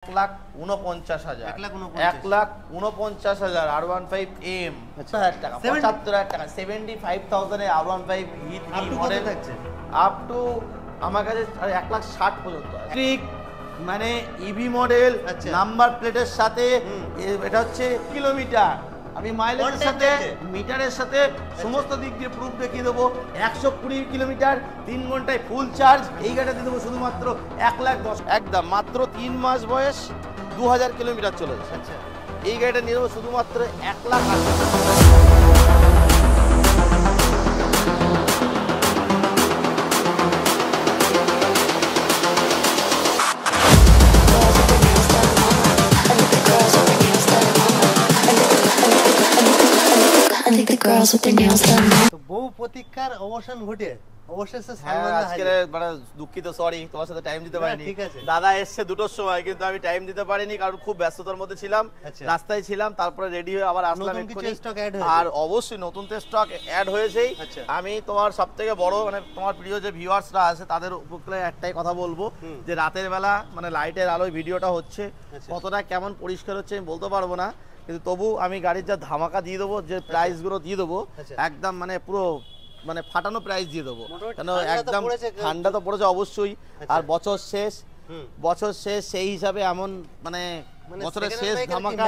1,49,000 1,49,000 R15M 75,000 টাকা 75,000 এ R15 E3 model up to আমার কাছে 1,60,000 পর্যন্ত ঠিক মানে ইভি মডেল নাম্বার প্লেটের সাথে এটা হচ্ছে কিলোমিটার আমি মাইলেজের সাথে মিটারের সাথে সমস্ত দিক দিয়ে প্রুফ দেখিয়ে দেবো 120 কিলোমিটার 3 ঘন্টায় ফুল চার্জ এই গাড়িটা দিয়ে দেবো শুধুমাত্র 1,10,000 একদম মাত্র 3 মাস বয়স 2000 কিলোমিটার চলেছে আচ্ছা এই গাড়িটা নিয়ে দেবো শুধুমাত্র 1,80,000 বহু প্রতীক্ষার অবসান ঘটে অবশেষে আজকে মানে দুঃখিত সরি তোমার সাথে টাইম দিতে পারিনি দাদা এসছে দুটোর সময় কিন্তু আমি টাইম দিতে পারিনি কারণ খুব ব্যস্ততার মধ্যে ছিলাম রাস্তায় ছিলাম তারপরে রেডি হয়ে আবার আসলাম আর অবশ্যই নতুন স্টক অ্যাড হয়েছেই আমি তোমার সবথেকে বড় মানে তোমার প্রিয় যে ভিউয়ার্সরা আছে তাদের উপরে একটাই কথা বলবো যে রাতের বেলা মানে লাইটের আলোয় ভিডিওটা হচ্ছে কতটা কেমন পরিষ্কার হচ্ছে আমি বলতে পারবো না কিন্তু তবু আমি গাড়ির যা ধামাকা দিয়ে দেবো যে প্রাইস গুলো দিয়ে দেবো একদম মানে পুরো মানে ফাটানো প্রাইস দিয়ে দেবো কেন একদম ঠান্ডা তো পড়েছে অবশ্যই আর বছর শেষ সেই হিসাবে এমন মানে বছরের শেষ ধামাকা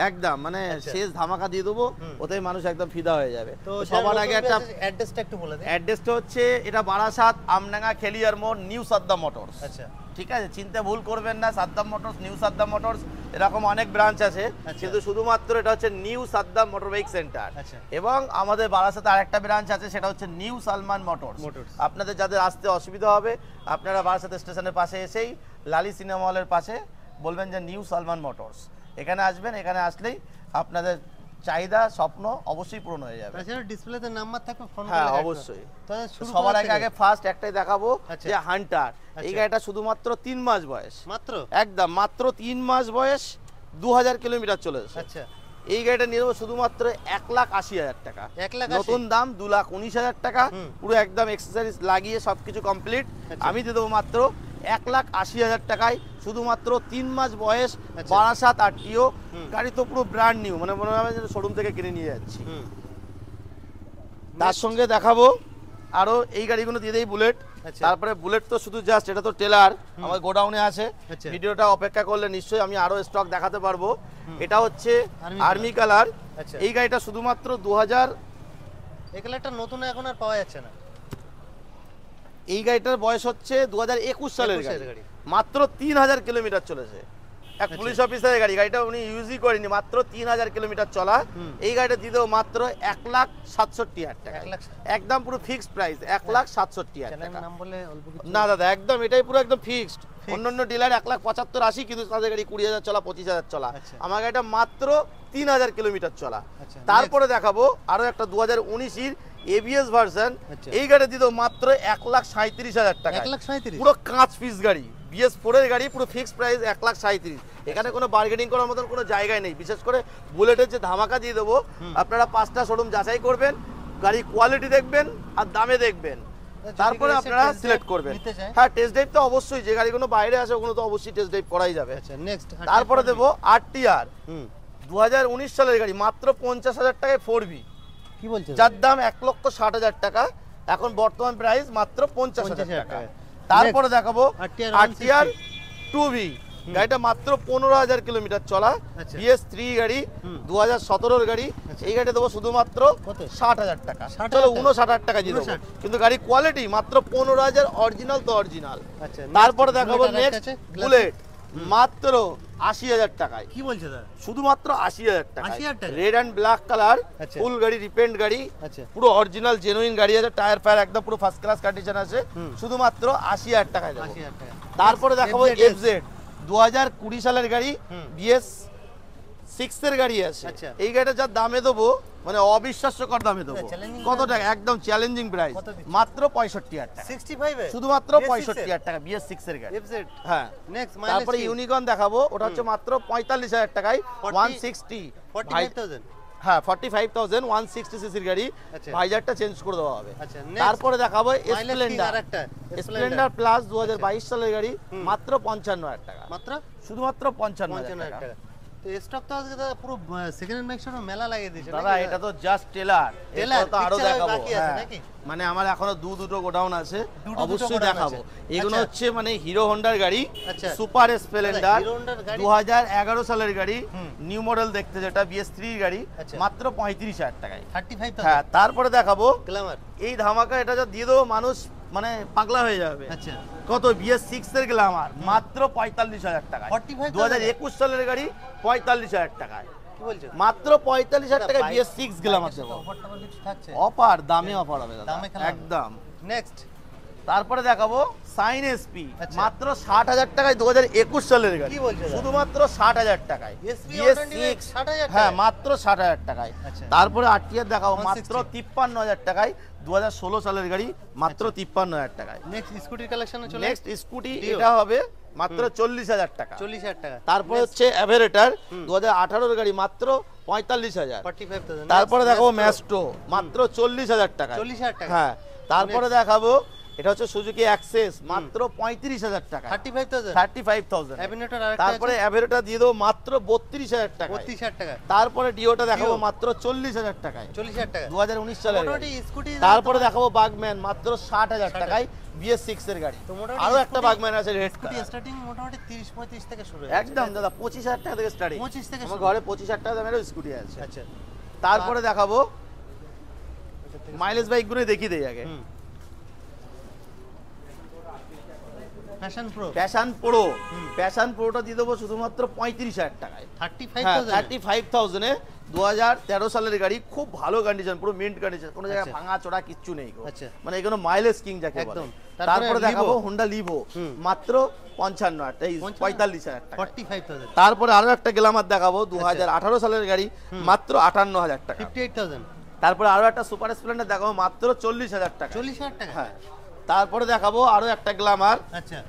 একদম মানে শেষ ধামাকা দিয়ে দেবো ওতেই মানুষ একদম ফিদা হয়ে যাবে তো সবার আগে একটা অ্যাড্রেসটা একটু বলে দিন অ্যাড্রেসটা হচ্ছে এটা বারাসাত আমডাঙ্গা খেলিয়ার মোড় নিউ সাদ্দাম মোটরস আচ্ছা ঠিক আছে চিনতে ভুল করবেন না Saddam motors new Saddam motors এরকম অনেক ব্রাঞ্চ আছে কিন্তু শুধুমাত্র এটা হচ্ছে new Saddam motor bike centre এবং আমাদের বারাসাতে আরেকটা ব্রাঞ্চ আছে সেটা হচ্ছে নিউ সালমান মোটরস আপনাদের যাদের আসতে অসুবিধা হবে আপনারা বারাসাত স্টেশনের পাশে এসেই লালি সিনেমা হলের পাশে বলবেন যে নিউ সালমান মোটরস এখানে আসবেন এখানে আসলেই আপনাদের চাহিদা স্বপ্ন অবশ্যই পূরণ হয়ে যাবে তাছাড়া ডিসপ্লেতে নাম্বার থাকবে ফোন করে হ্যাঁ অবশ্যই সবার আগে ফার্স্ট একটাই দেখাবো যে হান্টার এই গাড়িটা শুধুমাত্র 3 মাস বয়স মাত্র একদম মাত্র 3 মাস বয়স 2000 কিলোমিটার চলেছে আচ্ছা এই গাড়িটা নিয়ে নেবো শুধুমাত্র 1,80,000 টাকা নতুন দাম 2,19,000 টাকা পুরো একদম এক্সেসরিজ লাগিয়ে সবকিছু কমপ্লিট আমি দিয়ে দেবো মাত্র 1,80,000 টাকায় শুধুমাত্র 3 মাস বয়স বারাসাত আরটিও গাড়ি তো পুরো ব্র্যান্ড নিউ মানে মনে হবে যে শোরুম থেকে কিনে নিয়ে যাচ্ছি তার সঙ্গে দেখাবো আরো এই গাড়িগুলো দিয়ে দেই বুলেট তারপরে বুলেট তো শুধু জাস্ট এটা তো টেলার আমার গোডাউনে আছে ভিডিওটা অপেক্ষা করলে নিশ্চয়ই আমি আরো স্টক দেখাতে পারবো এটা হচ্ছে আর্মি কালার এই গাড়িটা শুধুমাত্র 2000 এই কালারটা নতুন এখন আর পাওয়া যাচ্ছে না এই গাড়িটার বয়স হচ্ছে 2021 সালের গাড়ি মাত্র 3000 কিলোমিটার চলেছে এক পুলিশ অফিসারের গাড়িটা উনি ইউজই করেনি মাত্র 3000 কিলোমিটার চলা এই গাড়িটা দিয়ে দেবো মাত্র 1,67,000 টাকা একদম পুরো ফিক্সড প্রাইস 1,67,000 টাকা না দাদা একদম এটাই পুরো একদম ফিক্সড অন্যান্য ডিলার 1,75,80 কিন্তু তাদের গাড়ি 20,000 চলা 25,000 চলা আমার গাড়িটা মাত্র 3000 কিলোমিটার চলা তারপরে দেখাবো আরো একটা 2019 এর এবিএস ভার্সন এই গাড়ি দিয়ে দেবো মাত্র 1,37,000 টাকা পুরো কাঁচ পিস গাড়ি BS4 এর গাড়ি পুরো ফিক্সড প্রাইস 1,37,000 এখানে কোনো বার্গেনিং করার মতন কোনো জায়গায় নেই বিশেষ করে বুলেটের যে ধামাকা দিয়ে দেবো আপনারা 5টা শোরুম যাচাই করবেন গাড়ি কোয়ালিটি দেখবেন আর দামে দেখবেন তারপরে আপনারা সিলেক্ট করবেন হ্যাঁ টেস্ট ড্রাইভ তো অবশ্যই যে গাড়িগুলো বাইরে আছে ওগুলো তো অবশ্যই টেস্ট ড্রাইভ করাই যাবে নেক্সট তারপরে দেবো আরটিআর 2019 সালের গাড়ি মাত্র 50,000 টাকায় 4V কি বলছেন যার দাম 1,60,000 টাকা এখন বর্তমান প্রাইস মাত্র 50,000 টাকা তারপরে দেখাবো আরটিআর 2V গাড়িটা মাত্র 15,000 কিলোমিটার চলা BS3 গাড়ি 2017 এর গাড়ি এই গাড়িটা দেবো শুধুমাত্র 60,000 টাকা চলো 59,000 টাকা দিয়ে দেবো কিন্তু গাড়ি কোয়ালিটি মাত্র 15,000 অরিজিনাল তো অরিজিনাল তারপরে দেখাবো নেক্সট বুলেট মাত্র 80,000 টাকায় কি বলছে দাদা শুধুমাত্র 80,000 টাকা রেড এন্ড ব্ল্যাক কালার ফুল গাড়ি রিপেন্ট গাড়ি পুরো অরিজিনাল জেনুইন গাড়ি আছে টায়ার ফায়ার একদম পুরো ফার্স্ট ক্লাস কন্ডিশন আছে শুধুমাত্র 80,000 টাকায় দেবো তারপরে দেখাবো FZ 2020 সালের গাড়ি BS6 এর গাড়ি আছে এই গাড়িটা যা দামে দেবো মানে অবিশ্বাস্যকর দামে দেবো কত টাকা একদম চ্যালেঞ্জিং প্রাইস মাত্র 65,000 টাকা 65 শুধুমাত্র 65,000 টাকা BS6 এর গাড়ি হ্যাঁ নেক্সট তারপরে ইউনিকর্ন দেখাবো ওটা হচ্ছে মাত্র 45,000 টাকায় 160 45,000 হ্যাঁ 45,000 160 সিসির গাড়ি, আচ্ছা। ভাইজারটা চেঞ্জ করে দেওয়া হবে। আচ্ছা, তারপরে দেখাবো স্প্লেন্ডার স্প্লেন্ডার। একটা স্প্লেন্ডার প্লাস 2022 সালের গাড়ি, মাত্র 55,000 টাকা, মাত্র শুধুমাত্র 55,000 55,000 টাকা। টাকা। তো স্টক তো আজকে দাদা পুরো সেকেন্ড হ্যান্ড বাইক শোরুম মেলা লাগিয়ে দিয়েছে দাদা এটা তো জাস্ট টেলার, টেলার, এরপর তো আরো picture দেখাবো। বাকি আছে হ্যাঁ, নাকি? মানে আমার এখনো দুটো গোডাউন আছে, দুটো অবশ্যই গোডাউন দেখাবো। আছে। এগুলো আচ্ছা। হচ্ছে মানে হিরো হোন্ডার গাড়ি, আচ্ছা। সুপার স্প্লেন্ডার, হিরো হোন্ডার গাড়ি? 2011 সালের গাড়ি, নিউ মডেল দেখতে, যেটা BS3 গাড়ি, আচ্ছা। মাত্র 35,000 টাকায়। 35,000 হ্যাঁ, তারপরে দেখাবো গ্ল্যামার। এই ধামাকা, এটা যা দিয়ে দেবো মানুষ মানে পাগলা হয়ে যাবে। আচ্ছা, কত? BS6 এর গ্ল্যামার, মাত্র 45,000 টাকায়। 45,000 2021 সালের গাড়ি, 45,000 টাকায়, কি বলছো? মাত্র 45,000 টাকায় BS6 গ্ল্যামার দেবো। অফার টফার কিছু থাকছে? অফার, দামে অফার হবে দাদা, দামে খেলা হবে। একদম। নেক্সট তারপরে দেখাবো সাইন এসপি, আচ্ছা। মাত্র 60,000 টাকায় 2021 সালের গাড়ি। কি বলছো দাদা? শুধুমাত্র 60,000 টাকায়। SP BS6 60,000 হ্যাঁ, টাকায়? মাত্র 60,000 টাকায়। আচ্ছা। তারপরে আরটিআর দেখাবো, 160 মাত্র 53,000 টাকায়, 2016 সালের গাড়ি, মাত্র 53,000 টাকায়। নেক্সট স্কুটির কালেকশনে চলে নেক্সট স্কুটি, Dio। এটা হবে মাত্র 40,000 টাকা। 40,000 টাকা। তারপরে হচ্ছে অ্যাভেরেটার, 2018 গাড়ি, মাত্র 45,000। 45,000। তারপরে দেখাবো ম্যাস্টো, মাত্র 40,000 টাকা। 40,000 টাকা। হ্যাঁ, তারপরে দেখাবো এটা হচ্ছে সুজুকি অ্যাক্সেস, মাত্র 35,000 টাকা। 35,000। 35,000। অ্যাভিনেটর আরেকটা তারপরে অ্যাভেরেটা দিয়ে দেবো মাত্র 32,000 টাকা। 32,000 টাকা। তারপরে ডিওটা দেখাবো Dio। মাত্র 40,000 টাকায়, 40,000 টাকা। 2019 সালের গাড়ি। মোটামুটি স্কুটি তারপরে দেখাবো বাগম্যান, মাত্র 60,000 টাকায়, BS6 এর গাড়ি। তো মোটামুটি আরো একটা স্কুটি- বাগম্যান আছে রেড স্কুটি স্টার্টিং মোটামুটি 30-35 থেকে শুরু হয়। একদম দাদা, 25,000 টাকা থেকে স্টার্টিং। 25 থেকে আমার শুরু। ঘরে 25,000 টাকা দামের স্কুটি আছে। আচ্ছা। তারপরে দেখাবো মাইলেজ বাইকগুলো দেখিয়ে দেই আগে। Fashion pro passion pro, passion প্রোটা দিয়ে দেবো শুধুমাত্র 35,000 টাকায়। 35,000। 35,000 এ 2013 সালের গাড়ি, খুব ভালো কন্ডিশন, পুরো মিন্ট কন্ডিশন, কোনো জায়গায় আচ্ছা। ভাঙা চোরা কিচ্ছু নেই গো। আচ্ছা। মানে এগুলো মাইলেজ কিং যাকে বলে। একদম। তারপরে দেখাবো Livo। হোন্ডা লিভো, মাত্র 45,000 টাকা। 45,000। তারপরে আরো একটা গ্ল্যামার দেখাবো, 2018 সালের গাড়ি, মাত্র 58,000 টাকা। 58,000। তারপরে আরো একটা সুপার স্প্লেন্ডার দেখাবো, মাত্র 40,000 টাকা। 40,000 টাকা। হ্যাঁ, তারপরে দেখাবো আরো একটা গ্ল্যামার, আচ্ছা।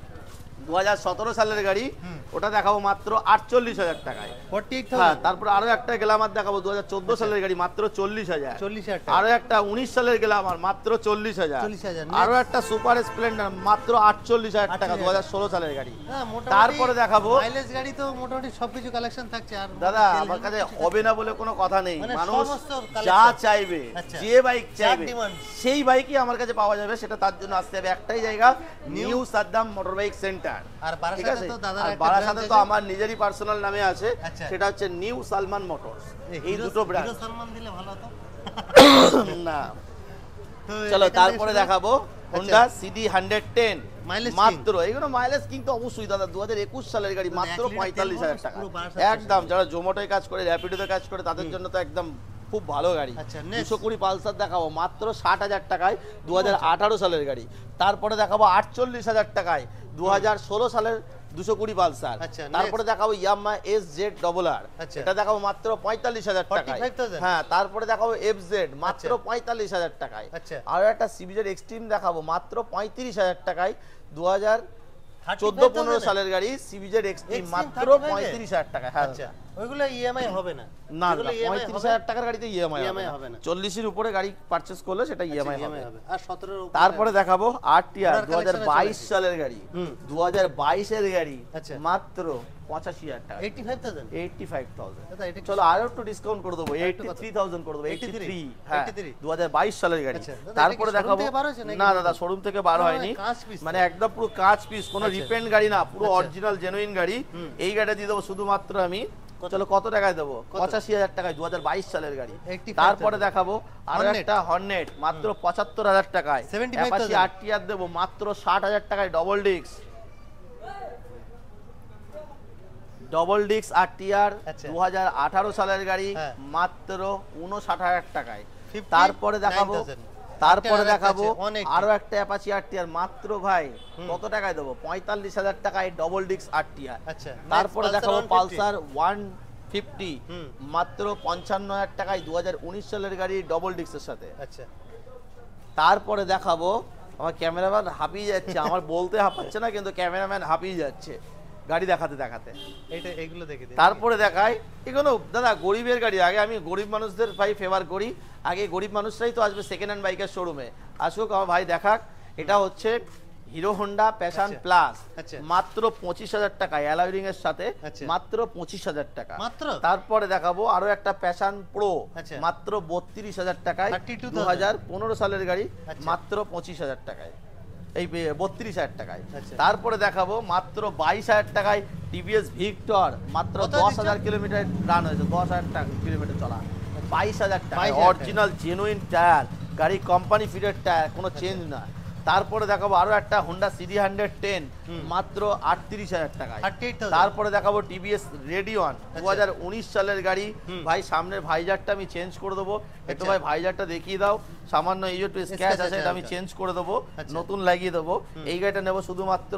2017 সালের গাড়ি, ওটা দেখাবো মাত্র 48,000 টাকায়। 48,000। হ্যাঁ, তারপরে আরো একটা গ্ল্যামার দেখাবো, 2014 সালের গাড়ি, মাত্র 40,000। 40,000 টাকা। আরো একটা 19 সালের গ্ল্যামার, মাত্র 40,000। 40,000 আরো একটা সুপার স্প্লেন্ডার, মাত্র 48,000 টাকা, 2016 সালের গাড়ি। হ্যাঁ, মোটামুটি তারপরে দেখাবো মাইলেজ গাড়ি তো মোটামুটি সবকিছু কালেকশন থাকছে। আর দাদা, তেল আমার কাছে কিছু হবে না বলে কোনো কথা নেই। মানে মানুষ সমস্ত collection। যা চাইবে, আচ্ছা। যে বাইক চাইবে, demand। সেই বাইকই আমার কাছে পাওয়া যাবে। সেটা তার জন্য আসতে হবে একটাই জায়গা, new Saddam motor bike centre. আর ঠিক বারাসাতে আছে? তো দাদার আর একটা বারাসাতে branch তো আছে। আমার নিজেরই পার্সোনাল নামে আছে, আচ্ছা। সেটা হচ্ছে নিউ সালমান মোটরস। এই হিরো- দুটো ব্র্যান্ড হিরো সালমান দিলে ভালো হতো। না। তো চলো এখান থেকে তারপরে শুরু- দেখাবো হোন্ডা সিডি 110, Mileage মাত্র এগুলো মাইলেজ কিন্তু অবশ্যই দাদা, 2021 সালের গাড়ি, মাত্র 1 লিটার তেল 45,000 মানুষ টাকা। পুরো বারাসাত একদম, যারা জোম্যাটোয় কাজ করে, র্যাপিডোতে কাজ করে, তাদের জন্য তো একদম খুব ভালো গাড়ি। আচ্ছা, next। 220 পালসার দেখাবো মাত্র 60,000 টাকায়, 2018 সালের গাড়ি। তারপরে দেখাবো 48,000 টাকায়, 2016 সালের 220 পালসার। আচ্ছা, তারপরে দেখাবো ইয়ামাহা SZ RR, আচ্ছা। এটা দেখাবো মাত্র 45,000 টাকায়। 45,000? হ্যাঁ, তারপরে দেখাবো FZ, মাত্র 45,000 টাকায়। আচ্ছা। আর একটা সিবিজেড এক্সট্রিম দেখাবো মাত্র 35,000 টাকায়, 2014-15 35,000 সালের গাড়ি, সিবিজেড এক্সট্রিম, Extreme মাত্র 35,000? 35,000 টাকায়। হ্যাঁ আচ্ছা, ওইগুলো ইএমআই হবে না? না, এগুলো EMI 35,000 টাকার গাড়িতে ইএমআই EMI হবে না। হবে না। 40-এর উপরে গাড়ি পারচেজ করলে সেটা ইএমআই আচ্ছা, হবে। EMI হবে। আর 17 এর উপরে তারপরে দেখাবো আরটিআর, ওনার collection এ 2022 চলে সালের গাড়ি, হুম। 2022 এর গাড়ি, আচ্ছা। মাত্র 85,000 টাকা। 85,000? 85,000। দাদা, এটা চলো আরো একটু ডিসকাউন্ট করে দেবো, আরেকটু কত? 83,000 করে দেবো। 83? 83, হ্যাঁ, 83? 2022 সালের গাড়ি। আচ্ছা, দাদা, তারপরে এটা কি দেখাবো, showroom থেকে বার হয়েছে নাকি? না দাদা, শোরুম থেকে বার না, হয়নি, মানে কাঁচ piece তো। মানে একদম পুরো কাঁচ পিস, কোনো আচ্ছা। রিপেন্ট গাড়ি না, পুরো আচ্ছা। অরিজিনাল জেনুইন গাড়ি। হুম। এই গাড়িটা দিয়ে দেবো শুধুমাত্র আমি, কত? চলো কত টাকায় দেবো, কত? 85,000 টাকায়, 2022 সালের গাড়ি। 85,000 তারপরে দেখাবো আরো Hornet। একটা হর্নেট, মাত্র 75,000 টাকায়। 75,000 অ্যাপাচি আরটিআর দেবো মাত্র 60,000 টাকায়, ডবল ডিস্ক আরটিআর, আচ্ছা। 2018 সালের গাড়ি, হ্যাঁ। মাত্র 59,000 টাকায়। 59,000 তারপরে দেখাবো, তারপরে আরেকটা দেখাবো আছে, 180 আরো একটা অ্যাপাচি আরটিআর, মাত্র ভাই কত টাকায় দেবো, 45,000 টাকায়, ডবল ডিস্ক আরটিআর। আচ্ছা, তারপরে next, দেখাবো Pulsar পালসার 150, হুম। মাত্র 55,000 টাকায়, 2019 সালের গাড়ি, ডবল ডিস্কের সাথে। আচ্ছা, তারপরে দেখাবো, আমার ক্যামেরাম্যান হাঁপিয়ে যাচ্ছে, আমার বলতে হাঁপাচ্ছে না কিন্তু ক্যামেরাম্যান হাঁপিয়ে যাচ্ছে। গাড়ি দেখাতে দেখাতে। এইগুলো দেখে দিন। তারপরে দেখাই এগুলো দাদা গরিবের গাড়ি। আগে আমি গরিব মানুষদের ভাই ফেভার করি, আগে গরিব মানুষরাই তো আসবে সেকেন্ড হ্যান্ড বাইকের শোরুমে। আসুক আমার ভাই দেখাক। এটা হচ্ছে হিরো হোন্ডা প্যাশন আচ্ছা, প্লাস, আচ্ছা। মাত্র 25,000 টাকা অ্যালয় রিং এর সাথে, আচ্ছা। মাত্র 25,000 টাকা মাত্র? তারপরে দেখাবো আরো একটা প্যাশন প্রো, আচ্ছা। মাত্র 32,000 টাকায়, 32,000 2015 সালের গাড়ি, আচ্ছা। মাত্র 25,000 টাকায়, এই 32,000 টাকায়। আচ্ছা। তারপরে দেখাবো মাত্র 22,000 টাকায় টিভিএস ভিক্টর, মাত্র কত 10,000 দিচ্ছ? কিলোমিটার রান হয়েছে, 10,000 কিলোমিটার চলা, 22,000 টাকা 22,000 অরিজিনাল জেনুইন টায়ার, গাড়ি কোম্পানি ফিটেড টায়ার, কোনো চেঞ্জ না। তারপরে দেখাবো আরো একটা হোন্ডা সিডি 110, মাত্র 38,000 টাকায়। 38,000 তারপরে দেখাবো টিভিএস রেডিয়ন, 2019 সালের গাড়ি। ভাই সামনের ভাইজারটা আমি চেঞ্জ করে দেবো, একটু আচ্ছা। ভাই ভাইজারটা দেখিয়ে দাও, সামান্য এই একটু স্ক্র্যাচ আছে, এটা আমি চেঞ্জ করে দেবো, আচ্ছা। নতুন লাগিয়ে দেবো। এই গাড়িটা নেবো শুধুমাত্র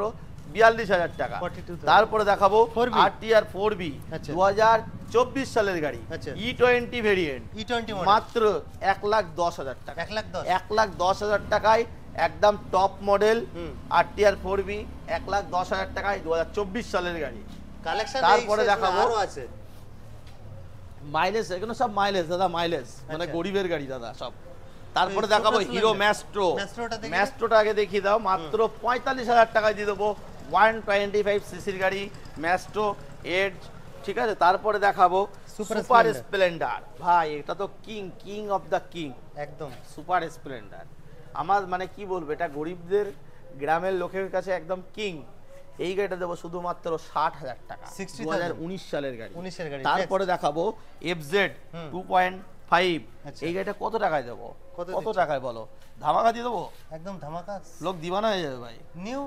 42,000 টাকা। 42,000 তারপরে দেখাবো 4B RTR 4B, আচ্ছা। 2024 সালের গাড়ি, আচ্ছা। E20 ভেরিয়েন্ট, E20 মডেল, মাত্র 1,10,000 টাকা। 1,10,000 1,10,000 টাকায় একদম টপ মডেল হুম। RTR 4B, 1,10,000 টাকায় 2024 সালের গাড়ি। কালেকশন তারপরে দেখাবো আরো আছে। মাইলেজ, এগুলো সব মাইলেজ দাদা, মাইলেজ মানে আচ্ছা। গরিবের গাড়ি দাদা সব। তারপরে এই দেখাবো ছোট হিরো ছেলেদের। ম্যাস্ট্রো, ম্যাস্ট্রোটা দেখি। ম্যাস্ট্রোটা আগে দেখিয়ে দাও, মাত্র 45,000 টাকায় দিয়ে দেবো, 125 সিসির গাড়ি ম্যাস্ট্রো এজ, ঠিক আছে। তারপরে দেখাবো সুপার সুপার স্প্লেন্ডার। স্প্লেন্ডার, ভাই এটা তো কিং অফ দ্য কিং, একদম সুপার স্প্লেন্ডার। আমার মানে কি বলবো, এটা গরিবদের গ্রামের লোকের কাছে একদম কিং। এই গাড়িটা দেবো শুধুমাত্র 60,000 টাকা, 60,000 2019 সালের গাড়ি। 19 এর গাড়ি। তারপরে দেখাবো FZ 2.5, আচ্ছা। এই গাড়িটা কত টাকায় দেবো, কত কত দিচ্ছ? টাকায় বলো, ধামাকা দিয়ে দেবো, একদম ধামাকা। লোক দিবানা হয়ে যাবে ভাই নিউ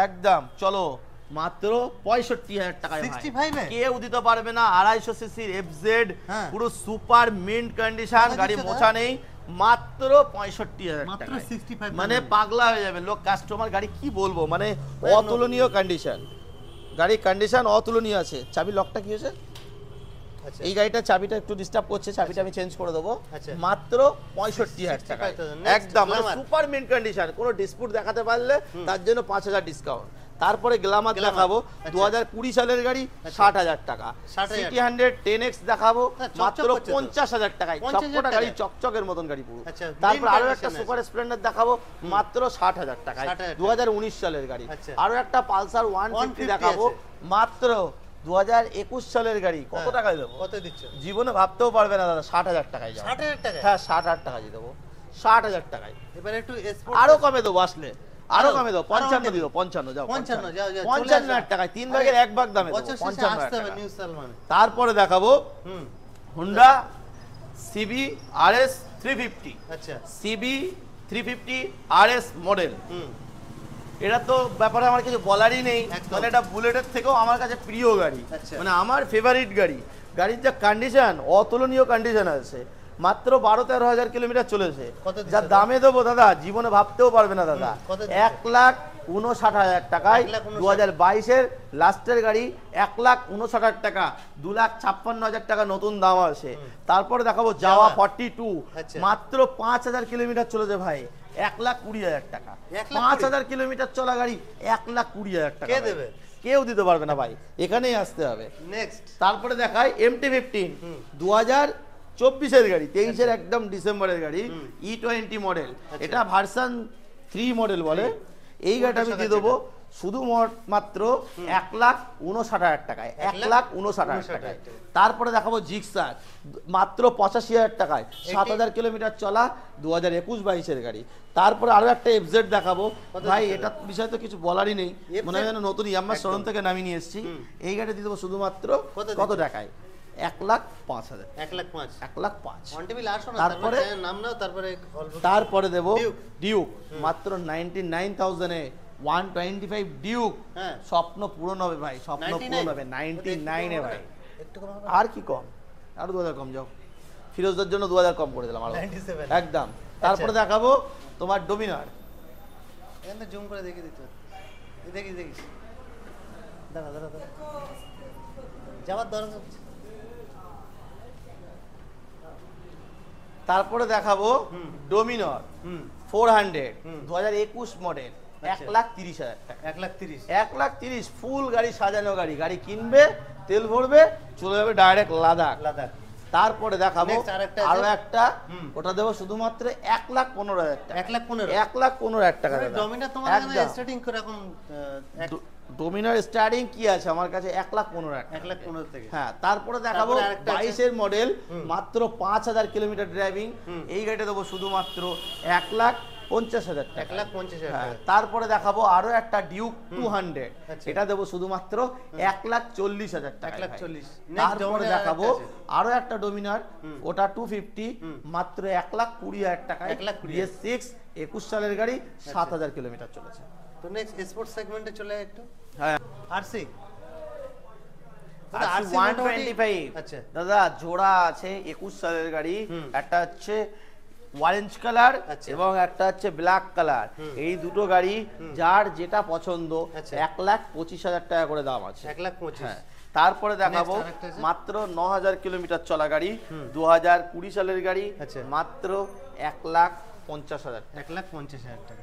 একদম। চলো মাত্র 65,000 টাকায় ভাই। 65 এ? কেউ দিতে পারবে না। 250 সিসির FZ, হ্যাঁ। পুরো সুপার মিন্ট কন্ডিশন, কত গাড়ি দিচ্ছ মোছা নেই, মাত্র 65,000 মাত্র টাকায়। 65,000 মানে পাগলা হয়ে যাবে লোক, কাস্টমার গাড়ি কি বলবো, মানে অতুলনীয় কন্ডিশন, গাড়ির কন্ডিশন অতুলনীয় আছে। চাবি লকটা কি হয়েছে, আচ্ছা। এই গাড়িটা চাবিটা একটু ডিস্টার্ব করছে, চাবিটা আমি চেঞ্জ করে দেবো, আচ্ছা। মাত্র 65,000 টাকা 65,000 Next, একদম, মানে Glamour। সুপার মিন্ট কন্ডিশন, কোনো ডিসপুট দেখাতে পারলে তার জন্য 5,000 ডিসকাউন্ট। তারপরে গ্ল্যামার Glamour, দেখাবো, আচ্ছা। 2020 সালের গাড়ি, আচ্ছা। 60,000 টাকা। 60,000 সিটি 100 10X দেখাবো, হ্যাঁ, চকচক মাত্র করছে তো। 50,000 টাকায়, 50,000 চকচকা গাড়ি, টাকায়। চকচকের মতন গাড়ি পুরো। আচ্ছা, তারপর mint আরো একটা condition সুপার আছে। স্প্লেন্ডার দেখাবো, মাত্র 60,000 টাকায়, 60,000 2019 সালের গাড়ি। আচ্ছা। আরো একটা পালসার 150 150 দেখাবো, মাত্র 2021 সালের গাড়ি, কত হ্যাঁ। টাকায় দেবো, কত দিচ্ছ? জীবনে ভাবতেও পারবে না দাদা, 60,000 টাকায় যাবে। 60,000 টাকা। হ্যাঁ 60,000 টাকা দিয়ে দেবো, 60,000 টাকায়। এবারে একটু স্পোর্ট আরো কমে দেবো আসলে, আরো আরো- কমে দেবো, আরো 55 কমে দিয়ে দেবো, দেবো। 55 যাও, 55 যাও, যাও, চলে 55,000 আসো। টাকায়, 3 ভাগের 1 ভাগ দামে দেবো, 55 আসতে 55,000 হবে টাকা। নিউ সালমানে। তারপরে দেখাবো হুম। হোন্ডা সিবি RS 350, আচ্ছা। CB 350 RS model. হুম। এটা তো ব্যাপারে আমার কিছু বলারই নেই, একদম। মানে এটা বুলেটের থেকেও আমার কাছে প্রিয় গাড়ি, আচ্ছা। মানে আমার ফেভারিট গাড়ি। গাড়ির যা কন্ডিশন, অতুলনীয় কন্ডিশন আছে, মাত্র 12-13 হাজার কিলোমিটার চলেছে। কত দিচ্ছে যা দাদা? দামে দেবো দাদা, জীবনে ভাবতেও পারবে না দাদা, কত দিচ্ছে? 1,59,000 টাকায়, 1,59,000 2022-এর লাস্টের গাড়ি, 1,59,000 টাকা, 2,56,000 টাকা নতুন দাম আছে। তারপরে দেখাবো যাওয়া 42, আচ্ছা। মাত্র 5,000 কিলোমিটার চলেছে ভাই, 1,20,000 টাকা। 1,20,000 5,000 কিলোমিটার চলা গাড়ি, 1,20,000 টাকা। কে ভাই। দেবে? কেউ দিতে পারবে না ভাই, এখানেই আসতে হবে। নেক্সট। তারপরে দেখাই MT-15, 2024-এর গাড়ি, 23-এর একদম ডিসেম্বরের গাড়ি, E20 মডেল, এটা ভার্সন 3 মডেল বলে। এই গাড়িটা আমি দিয়ে দেবো শুধু মাত্র 1,59,000 টাকায়, 1,59,000 টাকায়। তারপরে দেখাবো জিক্সার, মাত্র 85,000 টাকায়, 7,000 কিলোমিটার চলা, 2021-22-এর গাড়ি। তারপরে আরো একটা FZ দেখাবো ভাই, এটা বিষয়ে তো কিছু বলারই নেই, মনে হয় যেন নতুন ইয়ামাহা শোরুম থেকে নামিয়ে নিয়ে এসেছি। এই গাড়ি দিয়ে দেবো শুধুমাত্র কত টাকায়, 1,05,000, 1,05,000 1,05,000। অন টিভি আসো না, তারপরে তারপরে নাম নাও, তারপরে অল্প তারপরে দেবো ডিউক। ডিউক, মাত্র 99,000-এ 125 ডিউক। হ্যাঁ। স্বপ্ন পূরণ হবে ভাই, স্বপ্ন 99 পূরণ হবে 99-এ ভাই। একটু কম হবে। আর কি কম, আরো 2,000 কম, যাও ফিরোজদের জন্য 2,000 কম করে দিলাম আরো 97 একদম। তারপরে দেখাবো তোমার ডোমিনার, এখানে জুম করে দেখে দিতে হবে। দেখিস দেখিস, দাঁড়া দাঁড়া দাঁড়া, যাওয়ার দরকার। তারপরে দেখাবো ডোমিনার হুম। 400, 2021 মডেল, 1,30,000 টাকা। 1,30,000 1,30,000 ফুল গাড়ি সাজানো গাড়ি, গাড়ি কিনবে, তেল ভরবে, চলে যাবে ডাইরেক্ট লাদাখ। লাদাখ। তারপরে দেখাবো Next আরেকটা আছে। আরো একটা, ওটা দেবো শুধুমাত্র 1,15,000 টাকা। 1,15,000 1,15,000 টাকা দাদা। ডমিনার তোমার এখানে একদম। স্টার্টিং করে এখন ডোমিনার স্টার্টিং কি আছে আমার কাছে 1,15,000 টাকা। 1,15,000 থেকে। হ্যাঁ, তারপরে দেখাবো তারপরে আরেকটা আছে। 22 এর মডেল, মাত্র 5,000 কিলোমিটার ড্রাইভিং, এই গাড়িটা দেবো শুধুমাত্র 1,50,000 টাকা। 1,50,000 হ্যাঁ, টাকা। তারপরে দেখাবো আরো একটা ডিউক 200, আচ্ছা। এটা দেবো শুধুমাত্র 1,40,000 টাকা। 1,40,000 তারপরে Dominar দেখাবো আরেকটা আছে। আরো একটা ডোমিনার, ওটা 250, মাত্র 1,20,000 টাকায়, 1,20,000 BS6 21 সালের গাড়ি, 7,000 কিলোমিটার চলেছে। তো নেক্সট স্পোর্টস সেগমেন্টে চলে একটু হ্যাঁ, আরসি। RC 125 আচ্ছা। দাদা জোড়া আছে 21 সালের গাড়ি, একটা হচ্ছে অরেঞ্জ কালার আচ্ছা। এবং একটা হচ্ছে ব্ল্যাক কালার। এই দুটো গাড়ি যার যেটা পছন্দ, আচ্ছা। 1,25,000 টাকা করে দাম আছে। 1,25,000 হ্যাঁ, তারপরে দেখাবো Next আরেকটা আছে। মাত্র 9,000 কিলোমিটার চলা গাড়ি, 2020 সালের গাড়ি, আচ্ছা। মাত্র 1,50,000 টাকা। 1,50,000 টাকা।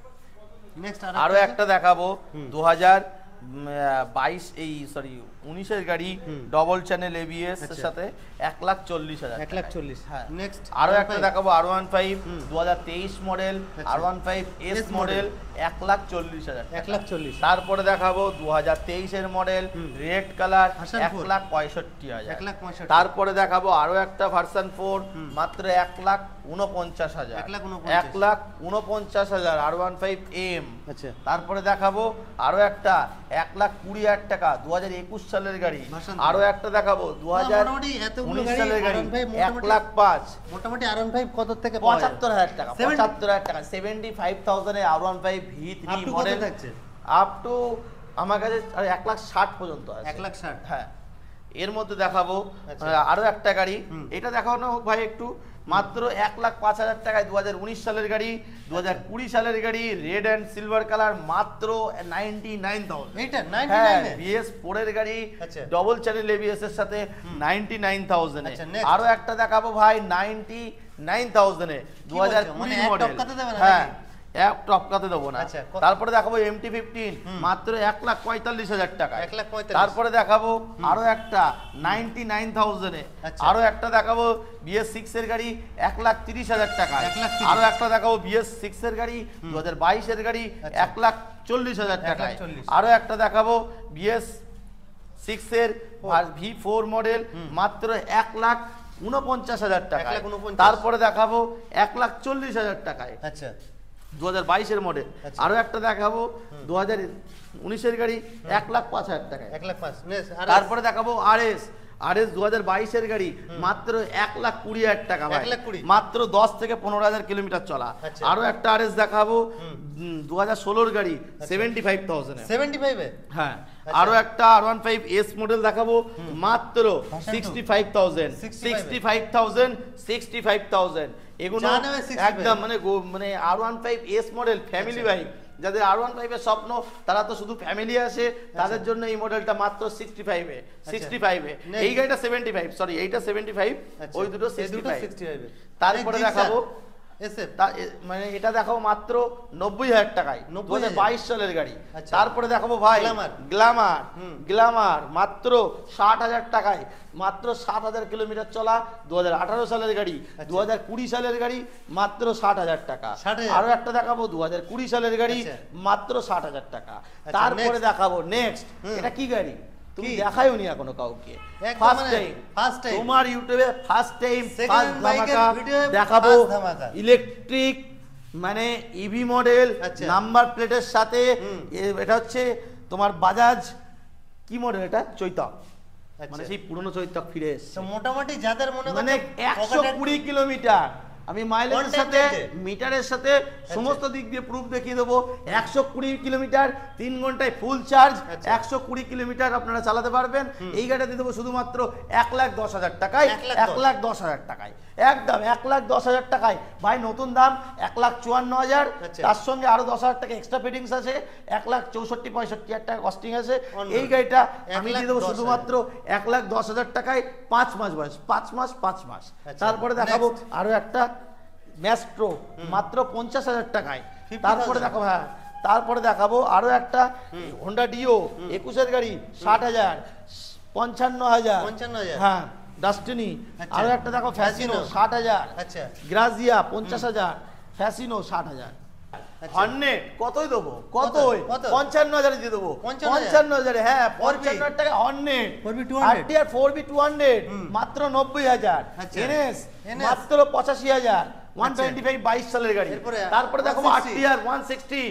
নেক্সট আরো একটা দেখাবো 2022 এই সরি 19 এর গাড়ি, ডবল চ্যানেল ABS এর আচ্ছা। সাথে 1,40,000 টাকা। 1,40,000 হ্যাঁ। নেক্সট আরো একটা দেখাবো R15 2023 model, R15 S model, 1,40,000 টাকা। 1,40,000 তারপরে দেখাবো 2023 এর মডেল, রেড কালার, Version 4 1,65,000। 1,65,000 তারপরে দেখাবো আরো একটা ভার্সন 4, মাত্র 1,49,000। 1,49,000 1,49,000 R15 M। আচ্ছা। তারপরে দেখাবো আরো একটা 1,20,000 টাকা, 2021 সালের গাড়ি। Version আরো একটা দেখাবো মোটামুটি এতগুলো 2019 গাড়ি, সালের গাড়ি, R15 মোটামুটি- 1,05,000। মোটামুটি R15 কত থেকে পাওয়া যায়? 75,000 টাকা। 70 75,000 টাকা, 75,000 এ R15 V3 Up to কত মডেল থাকছে? আপ টু আমার কাছে 1,60,000 পর্যন্ত আছে। 1,60,000 হ্যাঁ, এর মধ্যে দেখাবো আচ্ছা। আরো একটা গাড়ি, এটা দেখানো হোক ভাই একটু, মাত্র 1,05,000 টাকায়, 2019 সালের গাড়ি, 2020 সালের গাড়ি, রেড অ্যান্ড সিলভার কালার, মাত্র 99,000। এইটা হ্যাঁ, 99 এ? BS4 এর গাড়ি, আচ্ছা। ডবল চ্যানেল ABS এর সাথে 99,000 এ। আচ্ছা, next। আরো একটা দেখাবো ভাই 99,000 এ, কি বলছো? 2020 মানে এক মডেল। টপকাতে দেবে না হ্যাঁ, নাকি? এক টপকাতে দেবো না। আচ্ছা, তারপরে দেখাবো MT-15, মাত্র 1,45,000 টাকা। 1,45,000 তারপরে দেখাবো আরো একটা 99,000 এ। আচ্ছা। আরো একটা দেখাবো BS6 এর গাড়ি, 1,30,000 টাকা। 1,30,000 আরো একটা দেখাবো BS6 এর গাড়ি, 2022 এর গাড়ি, আচ্ছা। 1,40,000 টাকা। 1,40,000 আরো একটা দেখাবো BS6 এর V4 মডেল, মাত্র 1,49,000 টাকা। 1,49,000 তারপরে দেখাবো 1,40,000 টাকায়, আচ্ছা। 2022 এর মডেল। আচ্ছা। আরো একটা দেখাবো 2019 এর গাড়ি, 1,05,000 টাকায়। 1,05,000 নেক্সট তারপরে দেখাবো RS 2022 এর গাড়ি, মাত্র 1,20,000 টাকা ভাই। 1,20,000 মাত্র 10 থেকে 15,000 কিলোমিটার চলা। আচ্ছা। আরো একটা RS দেখাবো 2016 এর গাড়ি, 75,000 এ। 75 এ? হ্যাঁ, আচ্ছা। আরো একটা R15 S মডেল দেখাবো, মাত্র 65,000। 65,000 এগুলো জানো 65,000 একদম মানে R15 S model family bike, যাদের R15 এর স্বপ্ন তারা তো শুধু ফ্যামিলি আসে, তাদের জন্য এই মডেলটা মাত্র 65 এ। 65 এ এই গাড়িটা 75, সরি এইটা 75, আচ্ছা। ওই দুটো এই দুটো 65। 65 এ। তারপরে Next, দেখাবো SF মানে এটা দেখাবো মাত্র 90,000 টাকায়, 90,000 2022 সালের গাড়ি। আচ্ছা। তারপরে দেখাবো ভাই Glamour। গ্ল্যামার মাত্র 60,000 টাকায়, মাত্র 7,000 কিলোমিটার চলা, 2018 সালের গাড়ি, 2020 সালের গাড়ি, মাত্র 60,000 টাকা। 60,000 আরো একটা দেখাবো 2020 সালের গাড়ি, আচ্ছা। মাত্র 60,000 টাকা। আচ্ছা, তারপরে next। দেখাবো নেক্সট, এটা কি গাড়ি তুমি কি? দেখাইওনি এখনো কাউকে, একদম ফার্স্ট মানে টাইম, first time। তোমার ইউটিউবে ফার্স্ট টাইম, Second ফার্স্ট bike-এর ধামাকা video এ দেখাবো। first ধামাকা। ইলেকট্রিক মানে ইভি মডেল, আচ্ছা। নাম্বার প্লেটের সাথে, এটা হচ্ছে তোমার বাজাজ কি মডেল, এটা চৈতক, আচ্ছা। মানে সেই পুরনো চৈতক ফিরে তো এসেছে। মোটামুটি যাদের মনে মানে করছে 120 কিলোমিটার, আমি মাইলেজের Content সাথে rate এ। মিটারের সাথে সমস্ত দিক দিয়ে প্রুফ দেখিয়ে দেবো। 120 কিলোমিটার 3 ঘন্টায় ফুল চার্জ, আচ্ছা। 120 কিলোমিটার আপনারা চালাতে পারবেন। এই গাড়িটা দিয়ে দেবো শুধুমাত্র 1,10,000 টাকায়। 1,10,000 টাকায় একদম 1,10,000 টাকায় ভাই, নতুন দাম 1,54,000। আচ্ছা। তার সঙ্গে আরো 10,000 টাকা এক্সট্রা ফিটিংস আছে, 1,64,65,000 টাকা কস্টিং আছে। On এই road। গাড়িটা আমি দিয়ে দেবো 1,10,000 শুধুমাত্র 1,10,000 টাকায়, 5 মাস বয়স, 5 মাস। আচ্ছা, তারপরে দেখাবো next। আরো একটা ম্যাস্ট্রো, মাত্র 50,000 টাকায়। 50,000 তারপরে দেখো হ্যাঁ, তারপরে দেখাবো আরো একটা হোন্ডা ডিও 21-এর গাড়ি 60,000, 55,000, 55,000 হ্যাঁ ডাস্টিনি। আচ্ছা। আরো একটা দেখো ফ্যাসিনো 60,000, আচ্ছা গ্রাজিয়া 50,000, ফ্যাসিনো 60,000। আচ্ছা। হর্নেট কতই দেবো? কত? কতই কত? 55,000 দিয়ে দেবো। 55,000 হ্যাঁ 4B 55,000 টাকা হর্নেট। 4B 200 RTR 4B 200 মাত্র 90,000। আচ্ছা। NS NS মাত্র 85,000, 125 22 সালের গাড়ি। তারপরে দেখো 160 RTR 160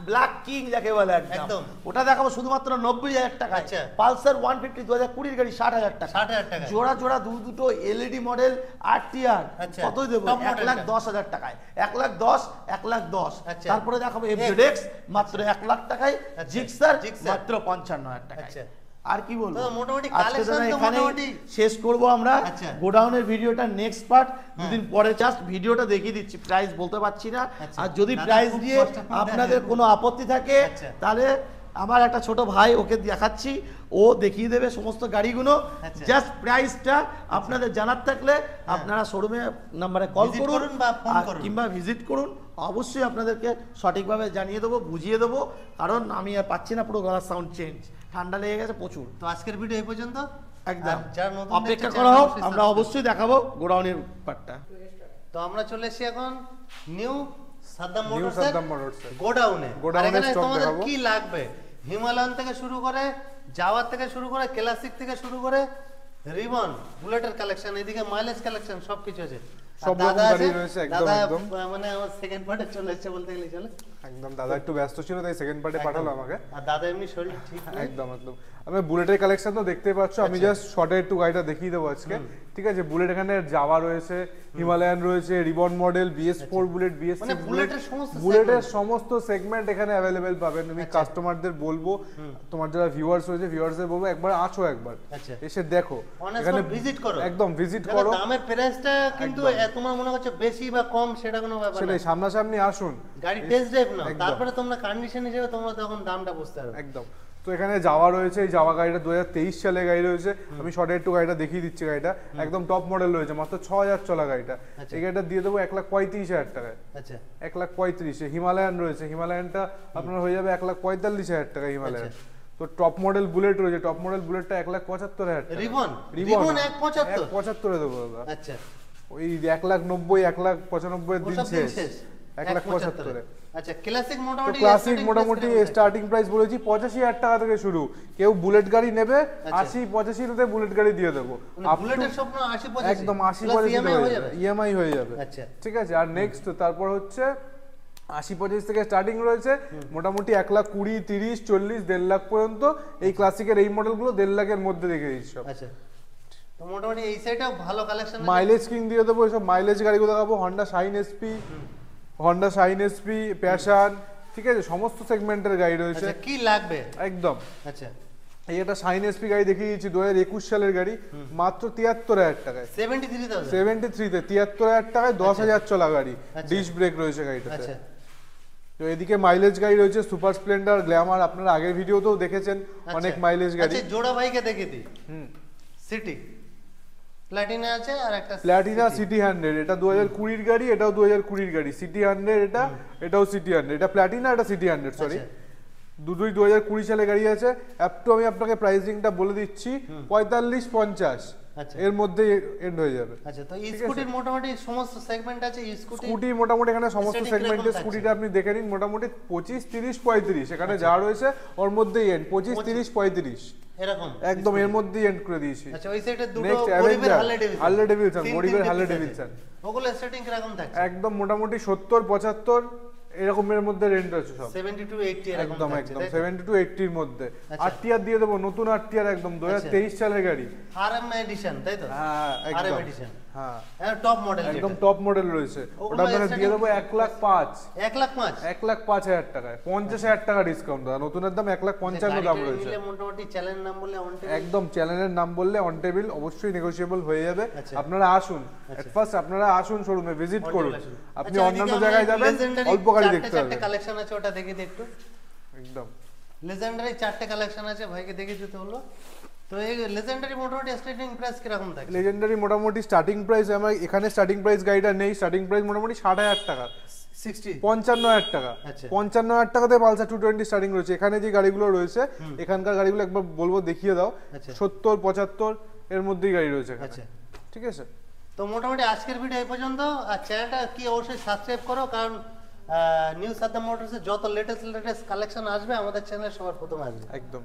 ব্ল্যাক কিং যাকে বলে একদম, একদম। ওটা দেখাবো শুধুমাত্র 90,000 টাকা। আচ্ছা। পালসার 150 2020 গাড়ি 60,000 টাকা। 60,000 টাকা। জোড়া জোড়া দুটো এলইডি মডেল RTR আচ্ছা। কতই দেবো? Top model 1,10,000 টাকায়। 1,10,000 আচ্ছা। তারপরে দেখাবো FZX মাত্র 1 লাখ টাকায়। আচ্ছা। Gixxer Gixxer. মাত্র 55,000 টাকায়। আচ্ছা। আর কি বলবো? তো মোটামুটি আজকে collection তো তো এখানে মোটামুটি শেষ করব আমরা। আচ্ছা। গোডাউনের ভিডিওটা নেক্সট পার্ট দুদিন পরে জাস্ট ভিডিওটা দেখিয়ে দিচ্ছি, প্রাইস বলতে পারছি না। আচ্ছা। আর যদি দাদা প্রাইস খুব দিয়ে কষ্ট করে আপনাদের দেখে। কোনো আপত্তি থাকে আচ্ছা। তাহলে আমার একটা ছোট ভাই ওকে দেখাচ্ছি, ও দেখিয়ে দেবে সমস্ত গাড়িগুলো। আচ্ছা। জাস্ট প্রাইসটা আপনাদের জানার থাকলে আপনারা শোরুমে নাম্বারে কল Visit করুন করুন বা ফোন আর করুন। কিংবা ভিজিট করুন। অবশ্যই আপনাদেরকে সঠিকভাবে জানিয়ে দেবো, বুঝিয়ে দেবো, কারণ আমি আর পাচ্ছি না, পুরো গলার সাউন্ড চেঞ্জ, ঠান্ডা লেগে গেছে প্রচুর। তো আজকের ভিডিও এই পর্যন্ত। একদম আর যারা নতুন অপেক্ষা দেখছে, করা হোক, চ্যানেলটা আমরা অবশ্যই অবশ্যই দেখাবো গোডাউনের পার্টটা। তো আমরা চলে এসেছি এখন new Saddam new motors Saddam মোটরসে গোডাউনে। গোডাউনে আর এখানে stock তোমাদের দেখাবো। কি লাগবে, হিমালয়ান থেকে শুরু করে জাওয়ার থেকে শুরু করে ক্লাসিক থেকে শুরু করে রিবন বুলেটের কালেকশন, এদিকে মাইলেজ কালেকশন সবকিছু আছে। আর সব রকম দাদা গাড়ি আছে, রয়েছে, একদম, দাদা একদম। মানে আমার সেকেন্ড পার্টে চলে এসেছে বলতে গেলে চলে। একদম দাদা একটু ব্যস্ত ছিল তাই সেকেন্ড পার্টে পাঠালো আমাকে। আর দাদা এমনি শরীর ঠিক নেই। একদম একদম আমি বুলেটের কালেকশন তো দেখতেই পাচ্ছ, আমি আচ্ছা। জাস্ট শর্টে একটু গাড়িটা দেখিয়ে দেবো আজকে। ঠিক আছে, বুলেট এখানে জাভা রয়েছে, হিমালয়ান রয়েছে, ribbon model, BS4 bullet, BS6 মানে বুলেটের সমস্ত বুলেটের সমস্ত সেগমেন্ট এখানে অ্যাভেলেবেল পাবেন। আমি কাস্টমারদের বলবো, তোমার যারা ভিউয়ার্স রয়েছে ভিউয়ার্সদের বলবো একবার আসো, একবার আচ্ছা। এসে দেখো, এখানে ভিজিট করো, একদম ভিজিট দেখো করো। দামের প্রাইসটা কিন্তু তোমার মনে হচ্ছে বেশি বা কম সেটা কোনো ব্যাপার না। সেটাই, সামনাসামনি আসুন, গাড়ি টেস্ট ড্রাইভ নাও, একদম। তারপরে তোমরা কন্ডিশন হিসেবে তোমরা তখন দামটা বুঝতে পারবে। একদম। তো এখানে যাওয়া রয়েছে, এই যাওয়া গাড়িটা 2023 সালে গাড়ি রয়েছে। আমি শর্টে একটু গাড়িটা দেখিয়ে দিচ্ছি। গাড়িটা একদম টপ মডেল রয়েছে, মাত্র 6,000 চলা গাড়িটা। আচ্ছা। এই গাড়িটা দিয়ে দেবো 1,35,000 টাকায়। আচ্ছা 1,35,000। হিমালয়ান রয়েছে, হিমালয়ানটা আপনার হয়ে যাবে 1,45,000 টাকা হিমালয়ান। তো টপ মডেল বুলেট রয়েছে, টপ মডেল বুলেটটা 1,75,000 টাকা। রিবন রিবন 1.75 1,75 দেবো দাদা। আচ্ছা ওই 1,90,000 1,95,000 এর দিন ওসব দিন শেষ। শেষ 1,75,000 আচ্ছা ক্লাসিক তো মোটামুটি ক্লাসিক মোটামুটি স্টার্টিং প্রাইস বলেছি 85,000 টাকা থেকে শুরু। কেউ বুলেট গাড়ি নেবে 80-85 তে বুলেট গাড়ি দিয়ে দেবো। বুলেটের স্বপ্ন 80-85 একদম 80-85 হয়ে যাবে, ইএমআই হয়ে যাবে। আচ্ছা ঠিক আছে। আর নেক্সট তারপর হচ্ছে 80-85 থেকে স্টার্টিং রয়েছে, মোটামুটি 1,20,000, 30, 40, 1.5 লাখ পর্যন্ত। এই ক্লাসিকের এই মডেলগুলো 1.5 লাখের মধ্যে রেখে দিচ্ছি সব। আচ্ছা তো মোটামুটি এই সাইডেও ভালো কালেকশন মাইলেজ কিং দিয়ে দেবো, এসব মাইলেজ গাড়িগুলো দেখাবো। হন্ডা শাইন এসপি, প্যাশন, ঠিক আছে, সমস্ত সেগমেন্টের গাড়ি রয়েছে। আচ্ছা কি লাগবে একদম। আচ্ছা এই একটা শাইন এসপি গাড়ি দেখিয়ে দিচ্ছি, 2021 সালের গাড়ি, মাত্র 73,000 টাকায়। 73,000 73 তে 73,000 টাকায় 10,000 চলা গাড়ি, আচ্ছা। ডিস্ক ব্রেক রয়েছে গাড়িটাতে। আচ্ছা তো এদিকে মাইলেজ গাড়ি রয়েছে, সুপার স্প্লেন্ডার, গ্ল্যামার, আপনারা আগের ভিডিওতেও দেখেছেন অনেক মাইলেজ গাড়ি। আচ্ছা জোড়া বাইকে দেখে দিই। হুম। সিটি প্লাটিনা আছে আর একটা প্লাটিনা সিটি 100, এটা 2020 এর গাড়ি, এটাও 2020 এর গাড়ি। সিটি 100 এটাও সিটি 100, এটা প্লাটিনা, এটা সিটি 100, সরি। দুটোই 2020 সালে গাড়ি আছে। একটু আমি আপনাকে প্রাইসিংটা বলে দিচ্ছি, 45-50 আচ্ছা এর মধ্যে এন্ড হয়ে যাবে। আচ্ছা তো স্কুটির মোটামুটি সমস্ত সেগমেন্ট আছে। স্কুটি মোটামুটি এখানে সমস্ত Aesthetic সেগমেন্টের কিরকম স্কুটিটা আপনি দেখে নিন, মোটামুটি 25, 30, 35 এখানে যা রয়েছে ওর মধ্যেই এন্ড, 25, 30, 35 এরকম একদম এর মধ্যেই এন্ড করে দিয়েছি। আচ্ছা ওই সাইডে দুটো নেক্সট গরিবের অ্যাভেঞ্জার, হার্লে ডেভিডসন, গরিবের হার্লে ডেভিডসন, ওগুলো সেটিং কিরকম থাকছে? একদম মোটামুটি 70-75 এরকমের মধ্যে রেঞ্জ আছে সব। 70 to 80 এরকম একদম থাকছে, একদম তাই তো? 70 to 80 এর মধ্যে। আচ্ছা। আরটিআর দিয়ে দেবো, নতুন আরটিআর একদম 2023 সালের গাড়ি। আরএম এডিশন তাই তো? হ্যাঁ আরএম একদম, এডিশন হ্যাঁ হ্যাঁ টপ মডেল একদম টপ মডেল রয়েছে। ওগুলো ওটা আপনারা দিয়ে দেবো 1,05,000 1,05,000 1,05,000 টাকায়, 50,000 টাকা ডিসকাউন্ট দাদা। নতুনের দাম 1,55,000 দাম রয়েছে। মোটামুটি চ্যানেল নাম বললে অন একদম চ্যানেলের নাম বললে অন টেবিল অবশ্যই নেগোশিয়েবল হয়ে যাবে। আচ্ছা। আপনারা আসুন, এট ফার্স্ট আপনারা আসুন শোরুমে ভিজিট করুন। আপনি আচ্ছা, অন্যান্য জায়গায় যাবেন অল্প গাড়ি দেখতে চারটে পাবেন। কালেকশন আছে, ওটা দেখে দিই একটু। একদম লেজেন্ডারি চারটে কালেকশন আছে, ভাইকে দেখে দিতে হলো। তো এই লেজেন্ডারি মোটামুটি স্টার্টিং প্রাইস কিরকম থাকে? লেজেন্ডারি মোটামুটি স্টার্টিং প্রাইস, আমার এখানে স্টার্টিং প্রাইস গাড়িটা নেই, স্টার্টিং প্রাইস মোটামুটি 60,000 টাকা। 60 55,000 টাকা, আচ্ছা। 55,000 টাকাতে পালসার 220 স্টার্টিং রয়েছে। এখানে যে গাড়িগুলো রয়েছে এখানকার গাড়িগুলো একবার বলবো দেখিয়ে দাও, আচ্ছা। 70 75 এর মধ্যেই গাড়ি রয়েছে এখানে। আচ্ছা। ঠিক আছে, তো মোটামুটি আজকের ভিডিও এই পর্যন্ত। আর চ্যানেলটা কি অবশ্যই সাবস্ক্রাইব করো, কারণ নিউ সাদ্দাম মোটরসের যত লেটেস্ট কালেকশন আসবে আমাদের চ্যানেলে সবার প্রথমে আসবে। একদম।